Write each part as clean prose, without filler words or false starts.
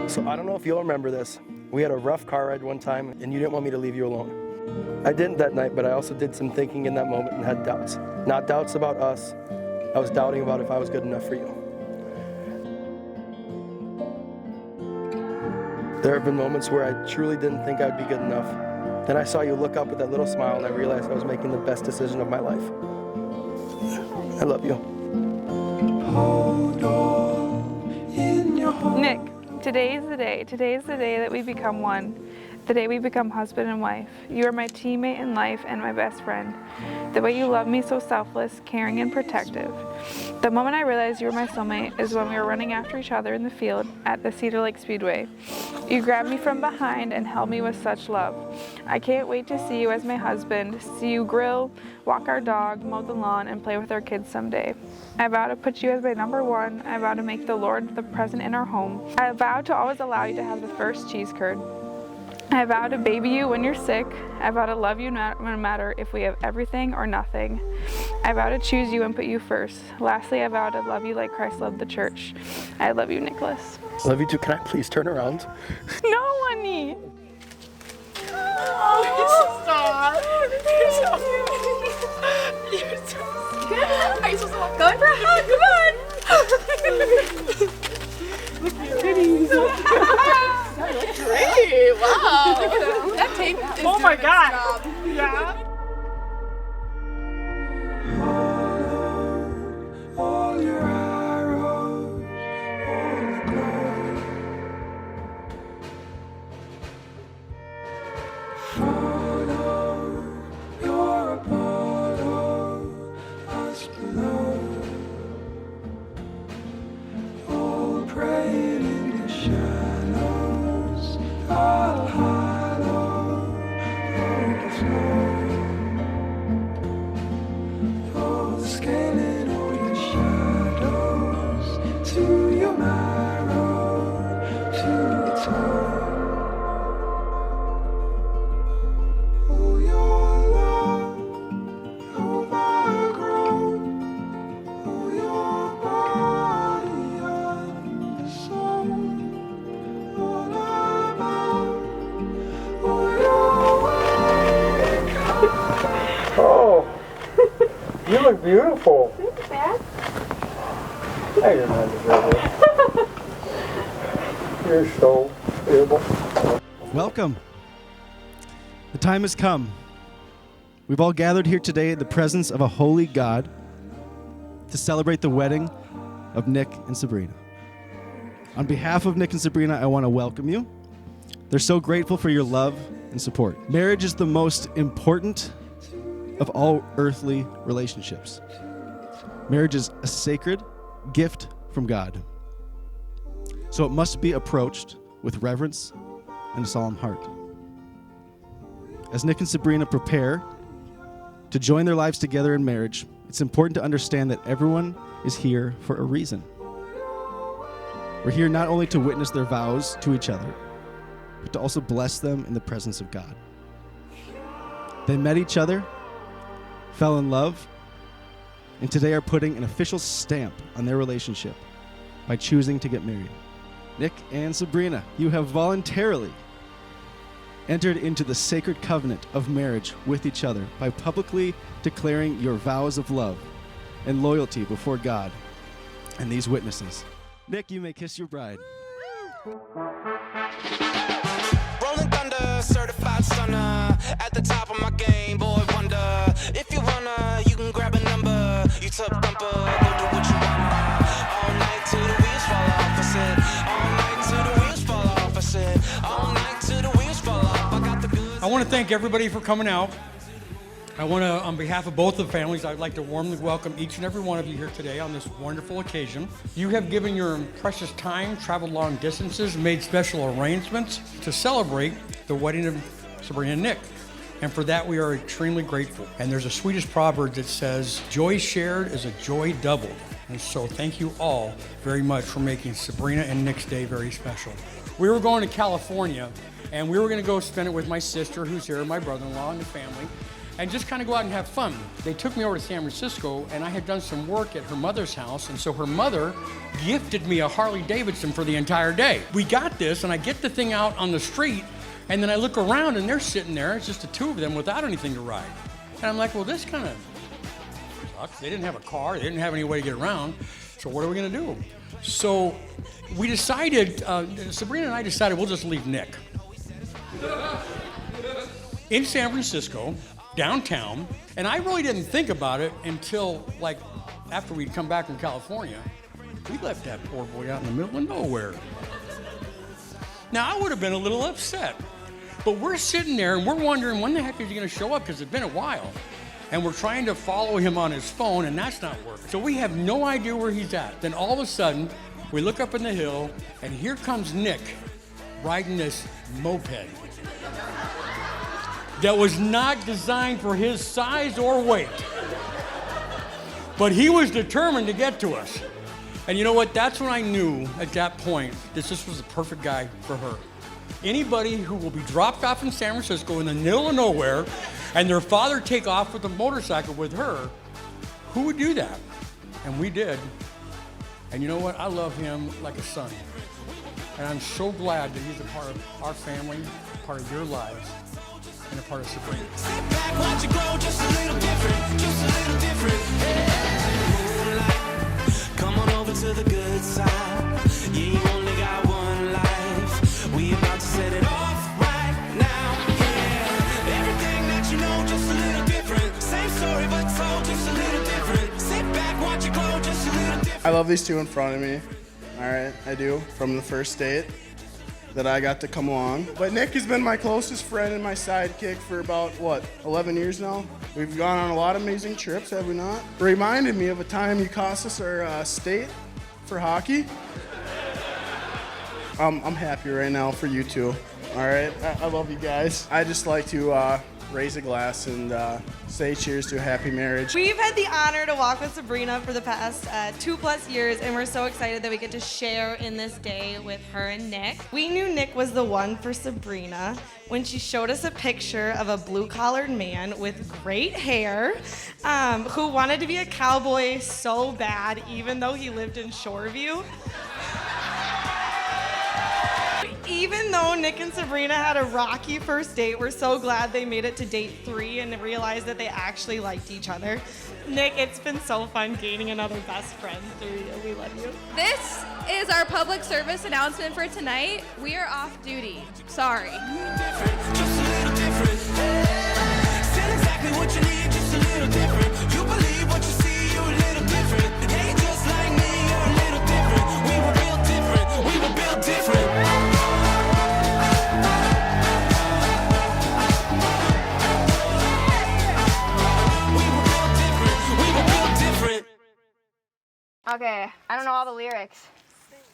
So I don't know if you'll remember this. We had a rough car ride one time, and you didn't want me to leave you alone. I didn't that night, but I also did some thinking in that moment and had doubts. Not doubts about us. I was doubting about if I was good enough for you. There have been moments where I truly didn't think I'd be good enough. Then I saw you look up with that little smile, and I realized I was making the best decision of my life. I love you. Nick, today is the day. Today is the day that we become one. The day we become husband and wife. You are my teammate in life and my best friend. The way you love me so selfless, caring, and protective. The moment I realized you were my soulmate is when we were running after each other in the field at the Cedar Lake Speedway. You grabbed me from behind and held me with such love. I can't wait to see you as my husband, see you grill, walk our dog, mow the lawn, and play with our kids someday. I vow to put you as my number one. I vow to make the Lord the present in our home. I vow to always allow you to have the first cheese curd. I vow to baby you when you're sick. I vow to love you no matter if we have everything or nothing. I vow to choose you and put you first. Lastly, I vow to love you like Christ loved the church. I love you, Nicholas. Love you too. Can I please turn around? No, honey. Oh, stop. You're so scared. Are you supposed to walk? Going for a hug? Come on. Look at your titties. Great. Wow. That tape is oh my God. Job. Yeah. All your arrows, all the gold. Follow your Apollo, us below. Oh, praying in the shadows, I'll hollow, overflow. Oh, scaling all your shadows to your marrow, to your toe. Oh, your love, overgrown. Oh, your body and soul. All about, oh, your way. Oh, you look beautiful. Thanks, Dad. I didn't deserve it. You're so beautiful. Welcome. The time has come. We've all gathered here today in the presence of a holy God to celebrate the wedding of Nick and Sabrina. On behalf of Nick and Sabrina, I want to welcome you. They're so grateful for your love and support. Marriage is the most important of all earthly relationships. Marriage is a sacred gift from God. So it must be approached with reverence and a solemn heart. As Nick and Sabrina prepare to join their lives together in marriage, it's important to understand that everyone is here for a reason. We're here not only to witness their vows to each other, but to also bless them in the presence of God. They met each other, fell in love, and today are putting an official stamp on their relationship by choosing to get married. Nick and Sabrina, you have voluntarily entered into the sacred covenant of marriage with each other by publicly declaring your vows of love and loyalty before God and these witnesses. Nick, you may kiss your bride. Rolling thunder, certified stunner. At the top of my game, boy wonder. If you wanna, you can grab a number. You tough thumper, go do what you wanna. All night till the wheels fall off. I said, all night till the wheels fall off. I said, all night till the wheels fall off. I got the goods. I want to thank everybody for coming out. I want to, on behalf of both the families, I'd like to warmly welcome each and every one of you here today on this wonderful occasion. You have given your precious time, traveled long distances, made special arrangements to celebrate the wedding of Sabrina and Nick. And for that, we are extremely grateful. And there's a Swedish proverb that says, joy shared is a joy doubled. And so thank you all very much for making Sabrina and Nick's day very special. We were going to California, and we were going to go spend it with my sister, who's here, my brother-in-law, and the family. and just kind of go out and have fun. They took me over to San Francisco, and I had done some work at her mother's house, and so her mother gifted me a Harley Davidson for the entire day. We got this, and I get the thing out on the street, and then I look around, and they're sitting there. It's just the two of them without anything to ride. And I'm like, well, this kind of sucks. They didn't have a car. They didn't have any way to get around. So what are we going to do? So we decided, Sabrina and I decided we'll just leave Nick in San Francisco, downtown, and I really didn't think about it until like after we'd come back from California. We left that poor boy out in the middle of nowhere. Now I would have been a little upset, but we're sitting there and we're wondering when the heck is he going to show up, because it's been a while, and we're trying to follow him on his phone, and that's not working. So we have no idea where he's at. Then all of a sudden, we look up in the hill, and here comes Nick riding this moped that was not designed for his size or weight. But he was determined to get to us. And you know what? That's when I knew at that point that this was the perfect guy for her. Anybody who will be dropped off in San Francisco in the middle of nowhere and their father take off with a motorcycle with her, who would do that? And we did. And you know what? I love him like a son. And I'm so glad that he's a part of our family, part of your lives, and a part of Sabrina. Sit back, watch it grow just a little different, just a little different. Hey, moonlight, come on over to the good side. Yeah, you only got one life. We about to set it off right now. Yeah, everything that you know just a little different. Same story but told just a little different. Sit back, watch it grow just a little different. I love these two in front of me. All right, I do, from the first date that I got to come along. But Nick has been my closest friend and my sidekick for about, 11 years now? We've gone on a lot of amazing trips, have we not? Reminded me of a time you cost us our state for hockey. I'm happy right now for you two, all right? I love you guys. I just like to raise a glass and say cheers to a happy marriage. We've had the honor to walk with Sabrina for the past 2+ years, and we're so excited that we get to share in this day with her and Nick. We knew Nick was the one for Sabrina when she showed us a picture of a blue-collared man with great hair who wanted to be a cowboy so bad, even though he lived in Shoreview. Even though Nick and Sabrina had a rocky first date, we're so glad they made it to date 3 and realized that they actually liked each other. Nick, it's been so fun gaining another best friend through you. We love you. This is our public service announcement for tonight. We are off duty. Sorry. Just a little different. Still exactly what you need, just a little different. You believe what you see, you're a little different. Yeah, you're just like me, you're a little different. We were built different, we were built different. Okay, I don't know all the lyrics,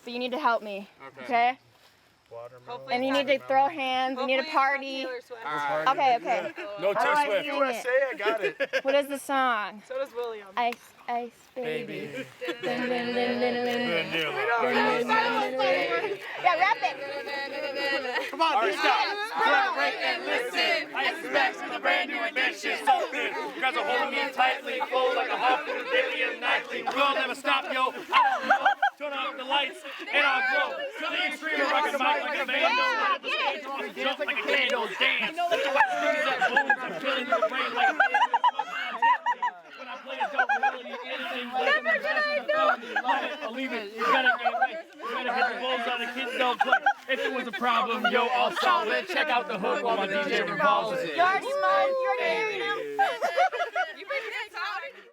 but you need to help me, okay? And you need to throw hands, you need to party. Okay. No How do I T-Swift. sing it? I got it. What is the song? So does William. Ice, baby. Yeah, rap it. Come on, stop. Collaborate and listen. I expect the brand new edition. So good. You guys are holding me tightly, flow like a hawk in the daily and nightly. We'll never stop, yo. I don't know. Turn off the lights and I'll glow. To the extreme, rock the mic like a vandal. Jump like a candle, dance. I'm feeling the brain like when I play a dope melody, anything never did I know. Believe it, you gotta get away. You gotta hit the balls on the kids don't play. If it was a problem, yo, I'll solve it. Check out the hook while my DJ revolves it. You already